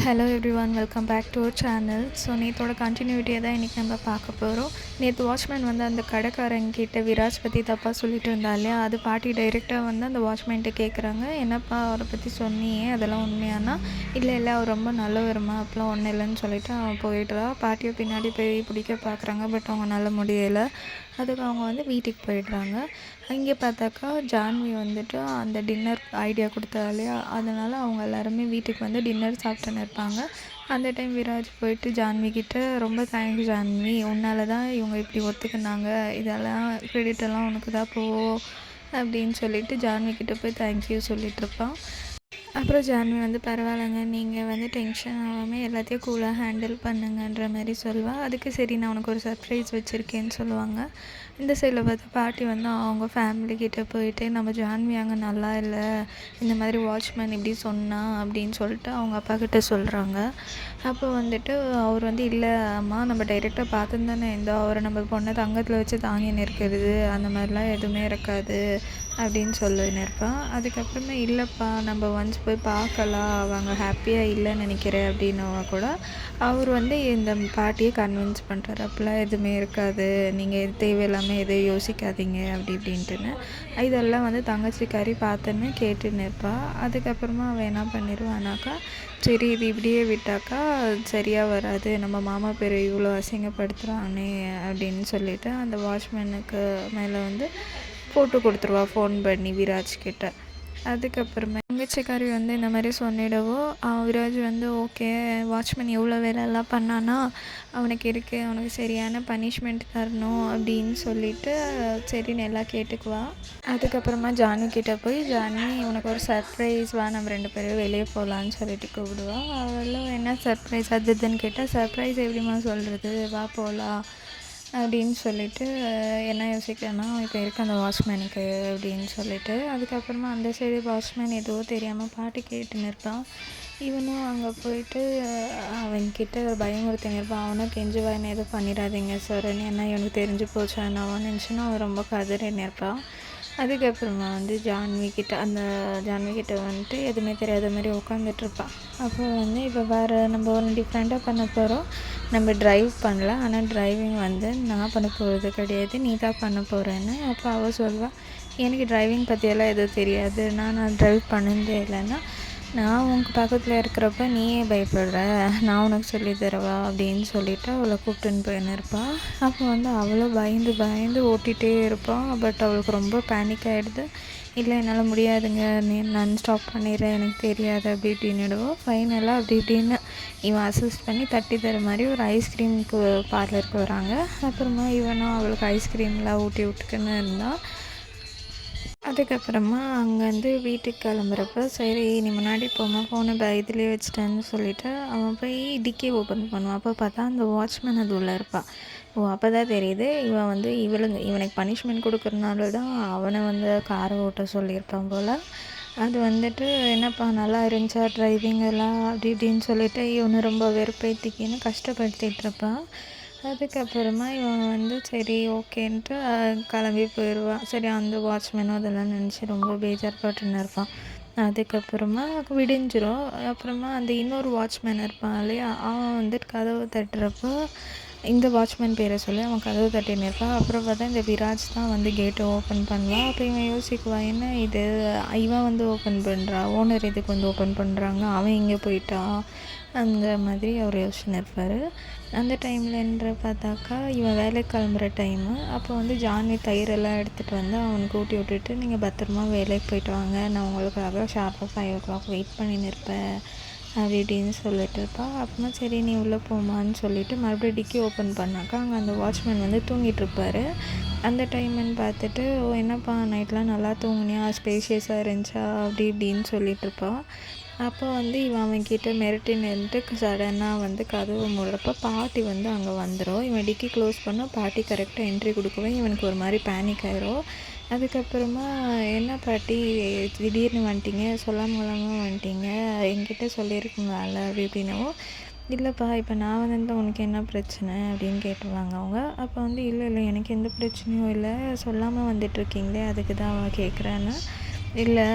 Hello everyone, welcome back to our channel. So நேற்றோட கண்டினியூட்டியை தான் இன்றைக்கி நம்ம பார்க்க போகிறோம். நேற்று வாட்ச்மேன் வந்து அந்த கடைக்காரங்கிட்ட விராஜ் பற்றி தப்பாக சொல்லிட்டு இருந்தா இல்லையா, அது பாட்டி டைரெக்டாக வந்து அந்த வாட்ச்மேன்கிட்ட கேட்குறாங்க, என்னப்பா அவரை பற்றி சொன்னியே, அதெல்லாம் உண்மையானா? இல்லை இல்லை, அவர் ரொம்ப நல்லவருமா, அப்பெல்லாம் ஒன்றும் இல்லைன்னு சொல்லிவிட்டு அவன் போயிட்டுறா. பாட்டியை பின்னாடி போய் பிடிக்க பார்க்குறாங்க, பட் அவங்க நல்ல முடியலை. அதுக்கு அவங்க வந்து வீட்டுக்கு போயிடுறாங்க. இங்கே பார்த்தாக்கா ஜான்வி வந்துட்டு அந்த டின்னர் ஐடியா கொடுத்தா இல்லையா, அதனால் அவங்க எல்லாருமே வீட்டுக்கு வந்து டின்னர் சாப்பிட்டுன்னு இருப்பாங்க. அந்த டைம் விராஜ் போயிட்டு ஜான்வி கிட்ட, ரொம்ப தேங்க்ஸ் ஜான்வி, உன்னால தான் இவங்க இப்படி ஒத்துக்குனாங்க, இதெல்லாம் கிரெடிட்டெல்லாம் உனக்கு தான் அப்படின்னு சொல்லிட்டு ஜான்வி கிட்ட போய் தேங்க்யூ சொல்லிட்டு இருப்பான். அப்புறம் ஜான்வி வந்து பரவாயில்லைங்க, நீங்கள் வந்து டென்ஷன் ஆகாமல் எல்லாத்தையும் கூலாக ஹேண்டில் பண்ணுங்கன்ற மாதிரி சொல்லுவாள். அதுக்கு சரி நான் உனக்கு ஒரு சர்ப்ரைஸ் வச்சுருக்கேன்னு சொல்லுவாங்க. இந்த சைடில் பார்த்து பாட்டி வந்து அவங்க ஃபேமிலிக்கிட்ட போயிட்டு, நம்ம ஜான்வி அங்கே நல்லா இல்லை, இந்த மாதிரி வாட்ச்மேன் இப்படி சொன்னா அப்படின்னு சொல்லிட்டு அவங்க அப்பா கிட்ட சொல்கிறாங்க. அப்போ வந்துட்டு அவர் வந்து, இல்லை அம்மா, நம்ம டைரெக்டாக பார்த்துன்னு தானே இருந்தோம், அவரை நம்ம பொண்ணை தங்கத்தில் வச்சு தாங்கின்னு இருக்கிறது அந்த மாதிரிலாம் எதுவுமே இருக்காது அப்படின்னு சொல்லின்னு இருப்பான். அதுக்கப்புறமா இல்லைப்பா, நம்ம ஒன்ஸ் போய் பார்க்கலாம், அவங்க ஹாப்பியாக இல்லைன்னு நினைக்கிறேன் அப்படின்னவங்க கூட அவர் வந்து இந்த பாட்டியை கன்வின்ஸ் பண்ணுறாரு, அப்படிலாம் எதுவுமே இருக்காது, நீங்கள் தேவையில்லாமல் எதையும் யோசிக்காதீங்க அப்படி இப்படின்ட்டுன்னு. இதெல்லாம் வந்து தங்கச்சிக்காரி பார்த்துன்னு கேட்டுன்னு இருப்பாள். அதுக்கப்புறமா அவன் என்ன பண்ணிடுவானாக்கா, சரி இது இப்படியே விட்டாக்கா சரியாக வராது, நம்ம மாமா பேரை இவ்வளோ அசிங்கப்படுத்துகிறானே அப்படின்னு சொல்லிவிட்டு அந்த வாட்ச்மேனுக்கு மேலே வந்து போட்டு கொடுத்துருவா ஃபோன் பண்ணி விராஜ் கிட்ட. அதுக்கப்புறமா தங்கச்சிக்காரி வந்து இந்த மாதிரி சொன்னிடவோ விராஜ் வந்து, ஓகே வாட்ச்மேன் எவ்வளோ வேலையெல்லாம் பண்ணானா, அவனுக்கு சரியான பனிஷ்மெண்ட் தரணும் அப்படின்னு சொல்லிட்டு சரின்னு எல்லாம் கேட்டுக்குவா. அதுக்கப்புறமா ஜானு கிட்டே போய், ஜானி உனக்கு ஒரு சர்ப்ரைஸ் வா, நம்ம 2 பேரும் வெளியே போகலான்னு சொல்லிட்டு கூப்பிடுவா. அவளும் என்ன சர்ப்ரைஸ் அது இதுன்னு கேட்டால், சர்ப்ரைஸ் எப்படிமா சொல்கிறது, வா போகலாம் அப்படின்னு சொல்லிட்டு என்ன யோசிக்கிறேன்னா, இப்போ இருக்க அந்த வாட்ச்மேனுக்கு அப்படின்னு சொல்லிட்டு. அதுக்கப்புறமா அந்த சைடு வாட்ச்மேன் எதுவோ தெரியாமல் பாட்டு கேட்டுன்னு இருப்பான். இவனும் அங்கே போயிட்டு அவன்கிட்ட பயமுறுத்தின்னு இருப்பான். அவனும் கெஞ்சுவா, என்ன எதுவும் பண்ணிடாதீங்க சார்ன்னு, ஏன்னா இவனுக்கு தெரிஞ்சு போச்சு என்னவோ நினச்சின்னா அவன் ரொம்ப கதறின்னு இருப்பான். அதுக்கப்புறமா வந்து ஜான்வி கிட்ட வந்துட்டு எதுவுமே தெரியாத மாதிரி உட்காந்துட்ருப்பான். அப்போ வந்து இப்போ வேறு நம்ம ஒரு டிஃப்ரெண்ட்டாக பண்ண போகிறோம், நம்ம ட்ரைவ் பண்ணல, ஆனால் ட்ரைவிங் வந்து நான் பண்ண போகிறது கிடையாது, நீ தான் பண்ண போகிறேன்னு. அப்போ அவள் சொல்வாள், எனக்கு ட்ரைவிங் பற்றியெல்லாம் எதுவும் தெரியாது, நான் ட்ரைவ் பண்ணதே இல்லைன்னா, நான் உங்கள் பக்கத்தில் இருக்கிறப்ப நீயே பயப்படுற, நான் உனக்கு சொல்லி தரவா அப்படின்னு சொல்லிவிட்டு அவளை கூப்பிட்டுன்னு போயின்னு இருப்பாள். அப்போ வந்து அவளும் பயந்து ஓட்டிகிட்டே இருப்பாள். பட் அவளுக்கு ரொம்ப பேனிக் ஆகிடுது. இல்லை என்னால் முடியாதுங்க, நான் ஸ்டாப் பண்ணிடுறேன், எனக்கு தெரியாது அப்படி இப்படின்னுடுவோம். ஃபைனலாக அப்படி இப்படின்னு இவன் அசிஸ்ட் பண்ணி தட்டி தர மாதிரி ஒரு ஐஸ்கிரீமுக்கு பார்லருக்கு வராங்க. அப்புறமா இவனும் அவளுக்கு ஐஸ்கிரீம்லாம் ஊட்டி விட்டுக்குன்னு இருந்தான். அதுக்கப்புறமா அங்கேருந்து வீட்டுக்கு கிளம்புறப்ப, சரி நீ முன்னாடி போகாமல் ஃபோனை இதுலேயே வச்சுட்டேன்னு சொல்லிவிட்டு அவன் போய் டிக்கி ஓப்பன் பண்ணுவான். அப்போ பார்த்தா அந்த வாட்ச்மேன் அது உள்ளே இருப்பாள். அப்போ தான் தெரியுது இவன் வந்து இவனுக்கு பனிஷ்மெண்ட் கொடுக்குறனால தான் அவனை வந்து காரை ஓட்ட சொல்லியிருப்பான் போல். அது வந்துட்டு, என்னப்பா நல்லா இருந்துச்சா ட்ரைவிங் எல்லாம் அப்படி இப்படின்னு சொல்லிவிட்டு இவனை ரொம்ப வெறுப்பேற்றிக்கின்னு கஷ்டப்படுத்திகிட்டு இருப்பான். அதுக்கப்புறமா இவன் வந்து சரி ஓகேன்ட்டு கிளம்பி போயிடுவான். சரி அந்த வாட்ச்மேனும் அதெல்லாம் நினச்சி ரொம்ப பேஜார்பட்டுன்னு இருப்பான். அதுக்கப்புறமா விடிஞ்சிரும். அப்புறமா அந்த இன்னொரு வாட்ச்மேன் இருப்பான் இல்லையா, அவன் வந்துட்டு கதவு தட்டுறப்போ இந்த வாட்ச்மேன் பேரை சொல்லி அவன் கதவு தட்டின்னு இருப்பான். அப்புறம் பார்த்தா இந்த விராஜ் தான் வந்து கேட்டை ஓப்பன் பண்ணுவான். அப்போ இவன் யோசிக்குவான், என்ன இது இவன் வந்து ஓப்பன் பண்ணுறான், ஓனர் இதுக்கு வந்து ஓப்பன் பண்ணுறாங்க, அவன் இங்கே போயிட்டான் அந்த மாதிரி அவர் யோசிச்சுன்னு இருப்பார். அந்த டைம்லன்ற பார்த்தாக்கா இவன் வேலைக்கு கிளம்புற டைமு. அப்போ வந்து ஜான்வி தயிரெல்லாம் எடுத்துகிட்டு வந்து அவனுக்கு ஊட்டி விட்டுட்டு, நீங்கள் பத்திரமா வேலைக்கு போயிட்டு வாங்க, நான் உங்களுக்காக ஷார்ப்பாக 5 o'clock வெயிட் பண்ணின்னு இருப்பேன் அப்படி இப்படின்னு சொல்லிட்டு இருப்பாள். அப்புறமா சரி நீ உள்ளே போமான்னு சொல்லிவிட்டு மறுபடியும் டிக்கி ஓப்பன் பண்ணாக்கா அங்கே அந்த வாட்ச்மேன் வந்து தூங்கிட்டு இருப்பார். அந்த டைமுன்னு பார்த்துட்டு, என்னப்பா நைட்லாம் நல்லா தூங்குனியா, ஸ்பேஷியஸாக இருந்துச்சா அப்படி இப்படின்னு சொல்லிட்டு இருப்பாள். அப்போ வந்து இவன் அவன்கிட்ட மிரட்டி நின்றுட்டு சடனாக வந்து கதவு மூடுறப்ப பாட்டி வந்து அங்கே வந்துடும். இவன் டிக்கி க்ளோஸ் பண்ணால் பாட்டி கரெக்டாக என்ட்ரி கொடுக்கவே இவனுக்கு ஒரு மாதிரி பேனிக் ஆயிரும். அதுக்கப்புறமா, என்ன பாட்டி திடீர்னு வந்துட்டீங்க, சொல்லாமல் வந்துட்டீங்க, என்கிட்ட சொல்லியிருக்குங்களால அப்படி இப்படின்னவும், இல்லைப்பா இப்போ நான் வந்து உனக்கு என்ன பிரச்சனை அப்படின்னு கேட்டுருவாங்க அவங்க. அப்போ வந்து இல்லை எனக்கு எந்த பிரச்சனையும் இல்லை, சொல்லாமல் வந்துட்டுருக்கீங்களே அதுக்கு தான் அவன் கேட்குறான்னு. இல்லை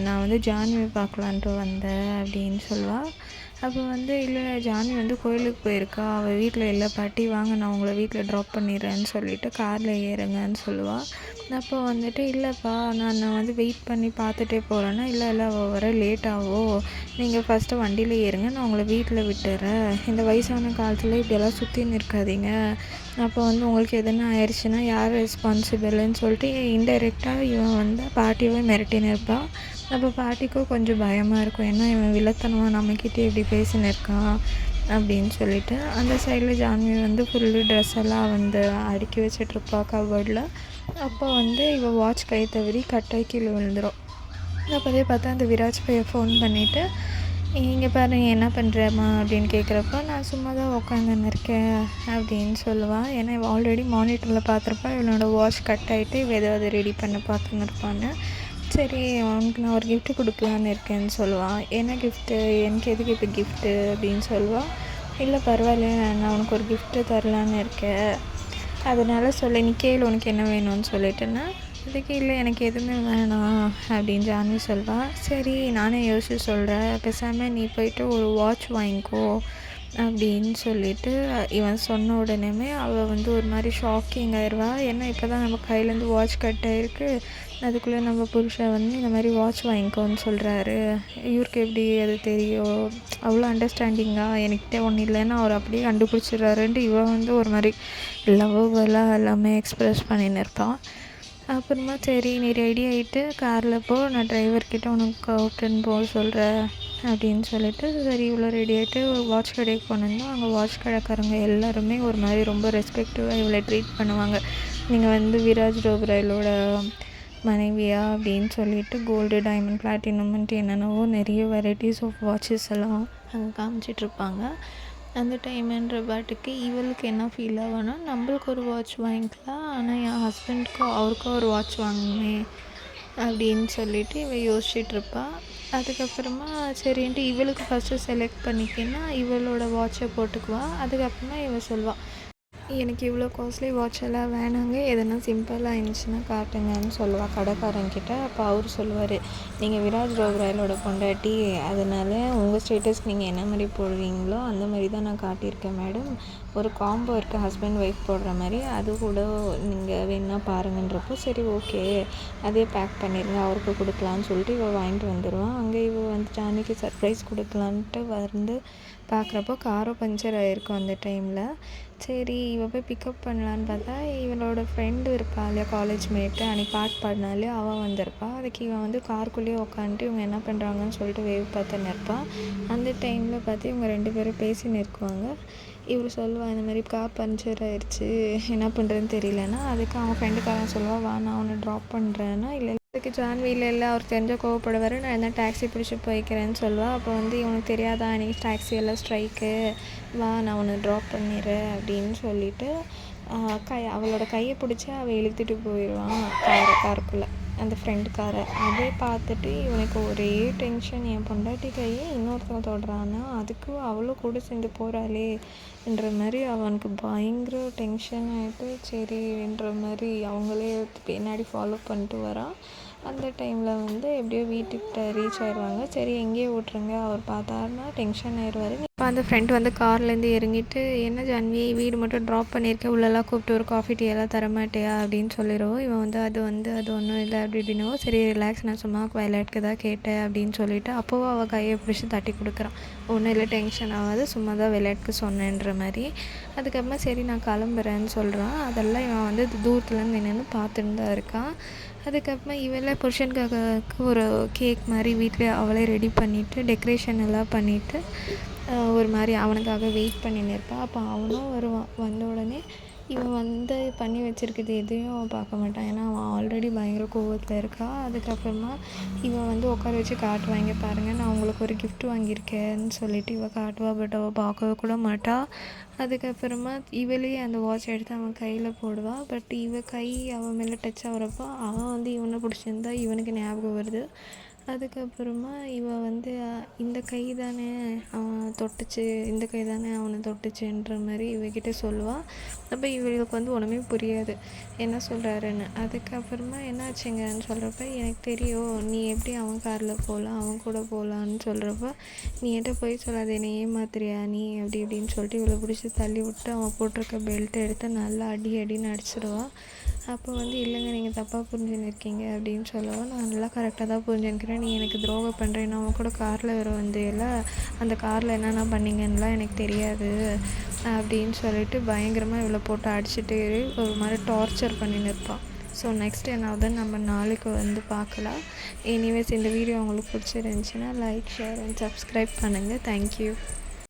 நான் வந்து ஜான்வி பார்க்கலான்ட்டு வந்தேன் அப்படின்னு சொல்லுவாள். அப்போ வந்து இல்லை ஜான்வி வந்து கோயிலுக்கு போயிருக்கா, அவள் வீட்டில் இல்லை பாட்டி, வாங்க நான் உங்களை வீட்டில் ட்ராப் பண்ணிடுறேன்னு சொல்லிவிட்டு காரில் ஏறுங்கன்னு சொல்லுவாள். அப்போ வந்துட்டு இல்லைப்பா நான் வந்து வெயிட் பண்ணி பார்த்துட்டே போகிறேன்னா, இல்லை அவள் வர லேட் ஆகும், நீங்கள் ஃபஸ்ட்டு வண்டியில் ஏறுங்க, நான் உங்களை வீட்டில் விட்டுறேன், இந்த வயசான காலத்தில் இப்படியெல்லாம் சுற்றின்னு இருக்காதீங்க, அப்போ வந்து உங்களுக்கு எதுனா ஆயிடுச்சுன்னா யார் ரெஸ்பான்சிபிள்னு சொல்லிட்டு இன்டெரக்டாக இவன் வந்து பாட்டியவே மிரட்டின்னு இருப்பான். அப்போ பாட்டிக்கும் கொஞ்சம் பயமாக இருக்கும், ஏன்னா இவன் வில்லத்தனமாக நம்மக்கிட்டே இப்படி பேசின்னு இருக்கான் அப்படின்னு சொல்லிட்டு. அந்த சைடில் ஜான்வி வந்து ஃபுல்லு ட்ரெஸ் எல்லாம் வந்து அடுக்கி வச்சிட்ருப்பா கபோர்டில். அப்போ வந்து இவள் வாட்ச் கை தவறி கட்டாய் கீழே விழுந்துடும். அப்போதே பார்த்தா அந்த விராஜ் பையை ஃபோன் பண்ணிவிட்டு, இங்கே பாரு நீ என்ன பண்ணுறம்மா அப்படின்னு கேட்குறப்ப, நான் சும்மா தான் உட்காந்துன்னு இருக்கேன் அப்படின்னு சொல்லுவாள். ஏன்னா இவள் ஆல்ரெடி மானிட்டரில் பார்த்துருப்பா இவனோட வாட்ச் கட் ஆகிட்டு இவள் ஏதாவது ரெடி பண்ண பார்த்துன்னு இருப்பான்னு. சரி உனக்கு நான் ஒரு கிஃப்ட்டு கொடுக்கலான்னு இருக்கேன்னு சொல்லுவாள். என்ன கிஃப்ட்டு, எனக்கு எதுக்கு இப்போ கிஃப்ட்டு அப்படின்னு சொல்லுவாள். இல்லை பரவாயில்ல, நான் உனக்கு ஒரு கிஃப்ட்டு தரலான்னு இருக்கேன், அதனால் சொல்லி நீ கேளு உனக்கு என்ன வேணும்னு சொல்லிட்டேன்னா, அதுக்கு இல்லை எனக்கு எதுவுமே வேணாம் அப்படின்னு ஜான்வி சொல்வாள். சரி நானே யோசிச்சு சொல்கிறேன், பேசாமல் நீ போயிட்டு ஒரு வாட்ச் வாங்கிக்கோ அப்படின்னு சொல்லிவிட்டு இவன் சொன்ன உடனேமே அவள் வந்து ஒரு மாதிரி ஷாக்கிங் ஆயிடுவா. ஏன்னா இப்போ தான் நம்ம கையிலேருந்து வாட்ச் கட் ஆகிருக்கு, அதுக்குள்ளே நம்ம புருஷன் வந்து இந்த மாதிரி வாட்ச் வாங்கிக்கோன்னு சொல்கிறாரு, இவருக்கு எப்படி அது தெரியும், அவ்வளோ அண்டர்ஸ்டாண்டிங்காக என்கிட்ட ஒன்றும் இல்லைன்னா அவர் அப்படியே கண்டுபிடிச்சிடுறாருன்ட்டு இவன் வந்து ஒரு மாதிரி லவ்வபுளாக எல்லாமே எக்ஸ்ப்ரெஸ் பண்ணின்னு இருப்பான். அப்புறமா சரி நீ ரெடி ஆகிட்டு காரில் போ, நான் டிரைவர்கிட்ட உனக்கு கூப்பிட்டுன்னு போக சொல்கிறேன் அப்படின்னு சொல்லிட்டு சரி இவ்வளோ ரெடி ஆகிட்டு வாட்ச் கடைக்கு போனோம்னா, அங்கே வாட்ச் கடைக்காரங்க எல்லாருமே ஒரு மாதிரி ரொம்ப ரெஸ்பெக்டிவாக இவ்வளோ ட்ரீட் பண்ணுவாங்க. நீங்கள் வந்து விராஜ் ரோப்ராயலோட மனைவியா அப்படின்னு சொல்லிட்டு கோல்டு, டைமண்ட், பிளாட்டினம்ன்ட்டு என்னென்னவோ நிறைய வெரைட்டிஸ் ஆஃப் வாட்சஸ் எல்லாம் அங்கே காமிச்சிட்ருப்பாங்க. அந்த டைமுன்ற பாட்டுக்கு இவளுக்கு என்ன ஃபீல் ஆகும்னா, நம்மளுக்கு ஒரு வாட்ச் வாங்கிக்கலாம், ஆனால் என் ஹஸ்பண்டுக்கும் அவருக்கும் ஒரு வாட்ச் வாங்கணுமே அப்படின்னு சொல்லிட்டு இவள் யோசிச்சுட்ருப்பா. அதுக்கப்புறமா சரின்ட்டு இவளுக்கு ஃபஸ்ட்டு செலக்ட் பண்ணிக்கின்னா இவளோட வாட்சை போட்டுக்குவா. அதுக்கப்புறமா இவள் சொல்வாள், எனக்கு இவ்வளோ காஸ்ட்லி வாட்ச் எல்லாம் வேணாங்க, எதனா சிம்பிளாக இருந்துச்சுன்னா காட்டுங்கன்னு சொல்லுவாள் கடைக்காரங்கிட்ட. அப்போ அவர் சொல்லுவார், நீங்கள் விராஜ் ரோப்ராயலோட பொண்டாட்டி, அதனால் உங்கள் ஸ்டேட்டஸ்க்கு நீங்கள் என்ன மாதிரி போடுவீங்களோ அந்த மாதிரி தான் நான் காட்டியிருக்கேன் மேடம், ஒரு காம்போ இருக்குது ஹஸ்பண்ட் ஒய்ஃப் போடுற மாதிரி, அது கூட நீங்கள் வேணா பாருங்கன்றப்போ சரி ஓகே அதே பேக் பண்ணிடுங்க அவருக்கு கொடுக்கலான்னு சொல்லிட்டு இவள் வாங்கிட்டு வந்துடுவான். அங்கே இவள் வந்து ஜானிக்கு சர்ப்ரைஸ் கொடுக்கலான்ட்டு வந்து பார்க்குறப்போ காரும் பஞ்சர் ஆகிருக்கும் அந்த டைமில். சரி இவள் போய் பிக்கப் பண்ணலான்னு பார்த்தா இவளோட ஃப்ரெண்டு இருப்பாள் இல்லையா, காலேஜ் மேட்டு, அன்றைக்கி பாட்டு பாடினாலே அவள் வந்திருப்பாள். அதுக்கு இவன் வந்து காருக்குள்ளேயே உட்காந்துட்டு இவங்க என்ன பண்ணுறாங்கன்னு சொல்லிட்டு வேவ் பார்த்துன்னு இருப்பாள். அந்த டைமில் பார்த்து இவங்க 2 பேரும் பேசின்னு இருக்குவாங்க. இவர் சொல்லுவாள், இந்த மாதிரி கார் பஞ்சர் ஆயிடுச்சு என்ன பண்ணுறதுன்னு தெரியலன்னா, அதுக்கு அவன் ஃப்ரெண்டுக்காரன் சொல்லுவாள், வா நான் அவனை ட்ராப் பண்ணுறேன்னா, இல்லை அதுக்கு ஜான்வியில் இல்லை அவர் தெரிஞ்ச கோவப்படுவார், நான் என்ன டாக்ஸி பிடிச்சி போய்க்கிறேன்னு சொல்லுவாள். அப்போ வந்து இவனுக்கு தெரியாதா இன்றைக்கி டாக்ஸி எல்லாம் ஸ்ட்ரைக்கு, வா நான் உன்னை ட்ராப் பண்ணிடுறேன் அப்படின்னு சொல்லிவிட்டு அவளோட கையை பிடிச்சி அவள் இழுத்துட்டு போயிடுவான் காருக்குள்ளே அந்த ஃப்ரெண்டு காரை. அதே பார்த்துட்டு இவனுக்கு ஒரே டென்ஷன், என் பொண்டாட்டி கையை இன்னொருத்தவங்க தொடுறான்னா அதுக்கு அவ்வளோ கூட சேர்ந்து போகிறாளே என்ற மாதிரி அவனுக்கு பயங்கர டென்ஷன் ஆகிட்டு சரின்ற மாதிரி அவங்களே பின்னாடி ஃபாலோ பண்ணிட்டு வரான். அந்த டைமில் வந்து எப்படியோ வீட்டுக்கிட்ட ரீச் ஆயிடுவாங்க. சரி எங்கேயே விட்ருங்க, அவர் பார்த்தாருன்னா டென்ஷன் ஆயிடுவார். இப்போ அந்த ஃப்ரெண்ட் வந்து கார்லேருந்து இறங்கிட்டு, என்ன ஜான்வி வீடு மட்டும் ட்ராப் பண்ணியிருக்கேன், உள்ளெல்லாம் கூப்பிட்டு ஒரு காஃபி டீ எல்லாம் தரமாட்டியா அப்படின்னு சொல்லிடுவோம். இவன் வந்து அது ஒன்றும் இல்லை அப்படி இப்படின்னவோ, சரி ரிலாக்ஸ் நான் சும்மா விளையாட்டுக்கு தான் கேட்டேன் அப்படின்னு சொல்லிவிட்டு அப்போவும் அவள் கையை பிடிச்சி தட்டி கொடுக்குறான். ஒன்றும் இல்லை டென்ஷன் ஆகாது, சும்மா தான் விளையாட்டுக்கு சொன்னேன்ற மாதிரி. அதுக்கப்புறமா சரி நான் கிளம்புறேன்னு சொல்கிறான். அதெல்லாம் இவன் வந்து தூரத்துலேருந்து நின்று பார்த்துட்டு தான் இருக்கான். அதுக்கப்புறமா இவளே புருஷனுக்காக ஒரு கேக் மாதிரி வீட்டில் அவளே ரெடி பண்ணிவிட்டு டெக்கரேஷன் எல்லாம் பண்ணிவிட்டு ஒரு மாதிரி அவனுக்காக வெயிட் பண்ணின்னு இருப்பாள். அப்போ அவனும் வருவான். வந்த உடனே இவன் வந்து பண்ணி வச்சுருக்குது எதையும் அவன் பார்க்க மாட்டான், ஏன்னா அவன் ஆல்ரெடி பயங்கர கோவத்தில் இருக்கா. அதுக்கப்புறமா இவன் வந்து உட்கார வச்சு காட்டுவாங்க, பாருங்கள் நான் உங்களுக்கு ஒரு கிஃப்ட் வாங்கியிருக்கேன்னு சொல்லிவிட்டு இவள் காட்டுவா. பட் அவள் பார்க்கவே கூட மாட்டாள். அதுக்கப்புறமா இவளே அந்த வாட்ச் எடுத்து அவன் கையில் போடுவாள். பட் இவள் கை அவன் மேலே டச் ஆகிறப்போ அவன் வந்து இவனை பிடிச்சிருந்தா இவனுக்கு ஞாபகம் வருது. அதுக்கப்புறமா இவ வந்து இந்த கை தானே அவன் தொட்டுச்சு, இந்த கை தானே அவனை தொட்டுச்சுன்ற மாதிரி இவகிட்ட சொல்லுவாள். அப்போ இவளுக்கு வந்து ஒன்றுமே புரியாது என்ன சொல்கிறாருன்னு. அதுக்கப்புறமா என்னாச்சுங்கன்னு சொல்கிறப்ப, எனக்கு தெரியும் நீ எப்படி அவன் காரில் போகலாம், அவன் கூட போகலான்னு சொல்கிறப்ப, நீ என்கிட்ட போய் சொல்லாத, என்னை ஏமாத்துறியா நீ அப்படி இப்படின்னு சொல்லிட்டு இவளை பிடிச்சி தள்ளி விட்டு அவன் போட்டிருக்க பெல்ட்டை எடுத்து நல்லா அடின்னு அடிச்சிடுவான். அப்போ வந்து இல்லைங்க நீங்கள் தப்பாக புரிஞ்சுன்னு இருக்கீங்க அப்படின்னு சொல்லவும், நான் நல்லா கரெக்டாக தான் புரிஞ்சுன்னுக்கிறேன், நீ எனக்கு துரோகம் பண்ணுறேன், நான் அவன் கூட காரில் வேறு வந்தேல, அந்த காரில் என்னென்ன பண்ணீங்கன்னுலாம் எனக்கு தெரியாது அப்படின்னு சொல்லிட்டு பயங்கரமாக இவ்வளோ போட்டு அடிச்சுட்டு ஒரு மாதிரி டார்ச்சர் பண்ணின்னு இருப்பான். ஸோ நெக்ஸ்ட் என்ன ஆகுதுன்னு நம்ம நாளைக்கு வந்து பார்க்கலாம். எனிவேஸ் இந்த வீடியோ உங்களுக்கு பிடிச்சிருந்துச்சின்னா லைக், ஷேர் அண்ட் சப்ஸ்கிரைப் பண்ணுங்கள். தேங்க்யூ.